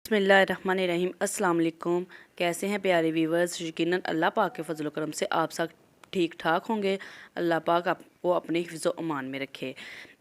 बिस्मिल्लाहिर्रहमानिर्रहीम। अस्सलाम वालेकुम। कैसे हैं प्यारे व्यूवर्स? यकीनन अल्लाह पाक के फजल करम से आप सब ठीक ठाक होंगे। अल्लाह पाक आपको अपने हिफ्ज़ अमान में रखे,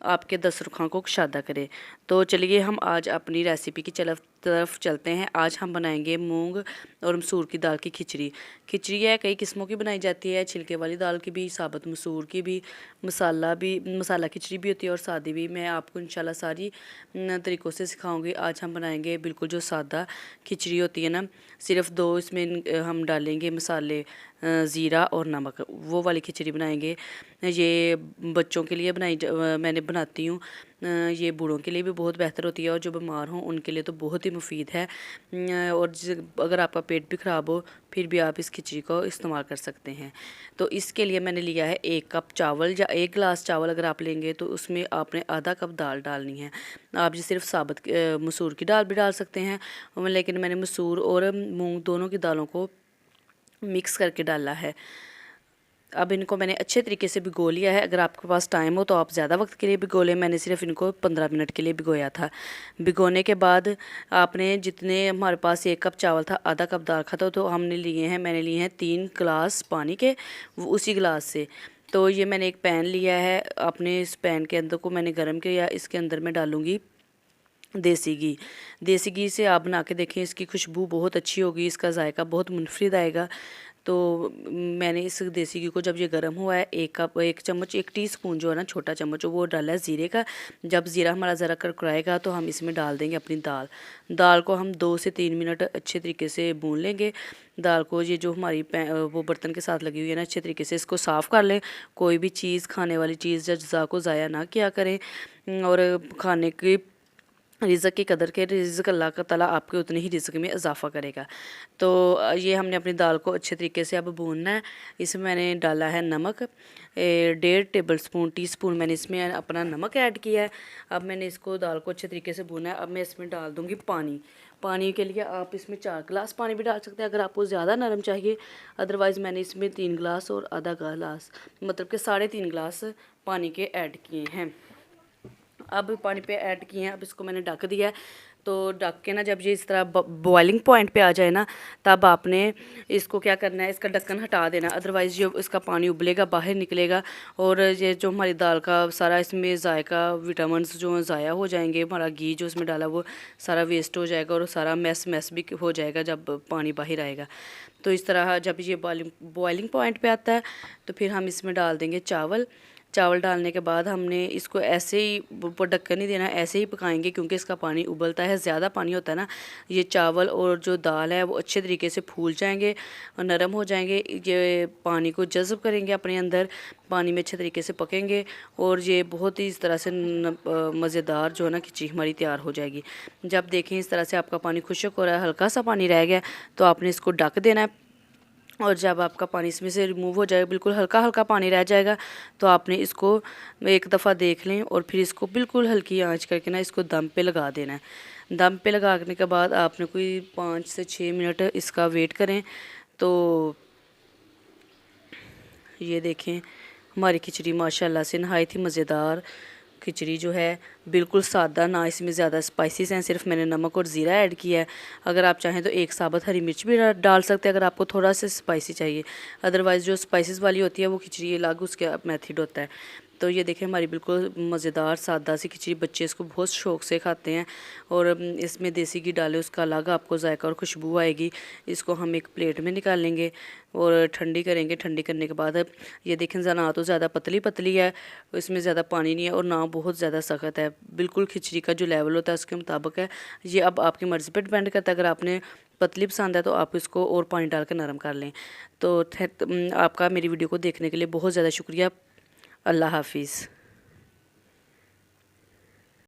आपके दस्तरखान को कुशादा करे। तो चलिए हम आज अपनी रेसिपी की तरफ चलते हैं। आज हम बनाएंगे मूंग और मसूर की दाल की खिचड़ी। खिचड़ी है कई किस्मों की बनाई जाती है, छिलके वाली दाल की भी, साबुत मसूर की भी, मसाला खिचड़ी भी होती है और सादी भी। मैं आपको इंशाल्लाह सारी तरीक़ों से सिखाऊंगी। आज हम बनाएंगे बिल्कुल जो सादा खिचड़ी होती है ना, सिर्फ दो इसमें हम डालेंगे मसाले, ज़ीरा और नमक, वो वाली खिचड़ी बनाएंगे। ये बच्चों के लिए मैंने बनाती हूँ। ये बूढ़ों के लिए भी बहुत बेहतर होती है और जो बीमार हों उनके लिए तो बहुत ही मुफीद है। और अगर आपका पेट भी ख़राब हो फिर भी आप इस खिचड़ी को इस्तेमाल कर सकते हैं। तो इसके लिए मैंने लिया है 1 कप चावल या 1 गिलास चावल अगर आप लेंगे तो उसमें आपने आधा कप दाल डालनी है। आप जी सिर्फ साबुत मसूर की दाल भी डाल सकते हैं, लेकिन मैंने मसूर और मूंग दोनों की दालों को मिक्स करके डाला है। अब इनको मैंने अच्छे तरीके से भिगो लिया है। अगर आपके पास टाइम हो तो आप ज़्यादा वक्त के लिए भिगो लें। मैंने सिर्फ इनको 15 मिनट के लिए भिगोया था। भिगोने के बाद आपने जितने हमारे पास 1 कप चावल था, आधा कप दाल का था, तो मैंने लिए हैं 3 गिलास पानी के, उसी गिलास से। तो ये मैंने एक पैन लिया है, अपने इस पैन के अंदर को मैंने गर्म किया। इसके अंदर मैं डालूँगी देसी घी। देसी घी से आप बना के देखें, इसकी खुशबू बहुत अच्छी होगी, इसका जायका बहुत मुनफरिद आएगा। तो मैंने इस देसी घी को जब ये गर्म हुआ है, 1 चम्मच, 1 टीस्पून जो है ना, छोटा चम्मच वो डाला है ज़ीरे का। जब ज़ीरा हमारा ज़रा कड़कड़ाएगा तो हम इसमें डाल देंगे अपनी दाल को हम 2 से 3 मिनट अच्छे तरीके से भून लेंगे। दाल को ये जो हमारी वो बर्तन के साथ लगी हुई है ना, अच्छे तरीके से इसको साफ़ कर लें। कोई भी चीज़, खाने वाली चीज़ अज़्ज़ा को ज़ाया ना किया करें। और खाने की रिज़्क़ की कदर के, रिज़्क़ अल्लाह का ताला आपके उतने ही रिज़्क़ में इजाफ़ा करेगा। तो ये हमने अपनी दाल को अच्छे तरीके से अब भूनना है। इसमें मैंने डाला है नमक, 1.5 टीस्पून मैंने इसमें अपना नमक ऐड किया है। अब मैंने इसको दाल को अच्छे तरीके से भूना है। अब मैं इसमें डाल दूँगी पानी। पानी के लिए आप इसमें 4 गिलास पानी भी डाल सकते हैं अगर आपको ज़्यादा नरम चाहिए। अदरवाइज़ मैंने इसमें 3 गिलास और आधा गिलास, मतलब कि 3.5 गिलास पानी के ऐड किए हैं। अब पानी पे ऐड किए हैं। अब इसको मैंने ढक दिया है। तो ढक के ना, जब ये इस तरह बॉइलिंग पॉइंट पे आ जाए ना, तब आपने इसको क्या करना है, इसका ढक्कन हटा देना। अदरवाइज़ जो इसका पानी उबलेगा, बाहर निकलेगा और ये जो हमारी दाल का सारा इसमें जायका, विटामिन्स जो ज़ाया हो जाएंगे। हमारा घी जो इसमें डाला वो सारा वेस्ट हो जाएगा और सारा मैस भी हो जाएगा जब पानी बाहर आएगा। तो इस तरह जब ये बॉइलिंग पॉइंट पे आता है तो फिर हम इसमें डाल देंगे चावल डालने के बाद हमने इसको ऐसे ही ऊपर ढक्कन नहीं देना, ऐसे ही पकाएंगे क्योंकि इसका पानी उबलता है। ज़्यादा पानी होता है ना, ये चावल और जो दाल है वो अच्छे तरीके से फूल जाएंगे और नरम हो जाएंगे। ये पानी को जज़ब करेंगे अपने अंदर, पानी में अच्छे तरीके से पकेंगे और ये बहुत ही इस तरह से मज़ेदार जो है ना खिचड़ी हमारी तैयार हो जाएगी। जब देखें इस तरह से आपका पानी खुश्क हो रहा है, हल्का सा पानी रह गया, तो आपने इसको ढक देना है। और जब आपका पानी इसमें से रिमूव हो जाएगा, बिल्कुल हल्का हल्का पानी रह जाएगा, तो आपने इसको एक दफ़ा देख लें और फिर इसको बिल्कुल हल्की आंच करके ना इसको दम पे लगा देना है। दम पे लगाने के बाद आपने कोई 5 से 6 मिनट इसका वेट करें। तो ये देखें हमारी खिचड़ी माशाल्लाह से नहायत ही मज़ेदार खिचड़ी जो है, बिल्कुल सादा, ना इसमें ज़्यादा स्पाइसेस हैं, सिर्फ मैंने नमक और ज़ीरा ऐड किया है। अगर आप चाहें तो 1 साबुत हरी मिर्च भी डाल सकते हैं अगर आपको थोड़ा सा स्पाइसी चाहिए। अदरवाइज़ जो स्पाइसेस वाली होती है वो खिचड़ी अलग उसका मेथड होता है। तो ये देखें हमारी बिल्कुल मज़ेदार सादा सी खिचड़ी, बच्चे इसको बहुत शौक़ से खाते हैं और इसमें देसी घी डाले, उसका अलग आपको जायका और खुशबू आएगी। इसको हम एक प्लेट में निकाल लेंगे और ठंडी करेंगे। ठंडी करने के बाद ये देखें, ना तो ज़्यादा पतली है, इसमें ज़्यादा पानी नहीं है और ना बहुत ज़्यादा सख्त है। बिल्कुल खिचड़ी का जो लेवल होता है उसके मुताबिक है। ये अब आपकी मर्ज़ी पर डिपेंड करता है। अगर आपने पतली पसंद है तो आप इसको और पानी डाल कर नरम कर लें। तो आपका मेरी वीडियो को देखने के लिए बहुत ज़्यादा शुक्रिया। अल्लाह हाफिज़।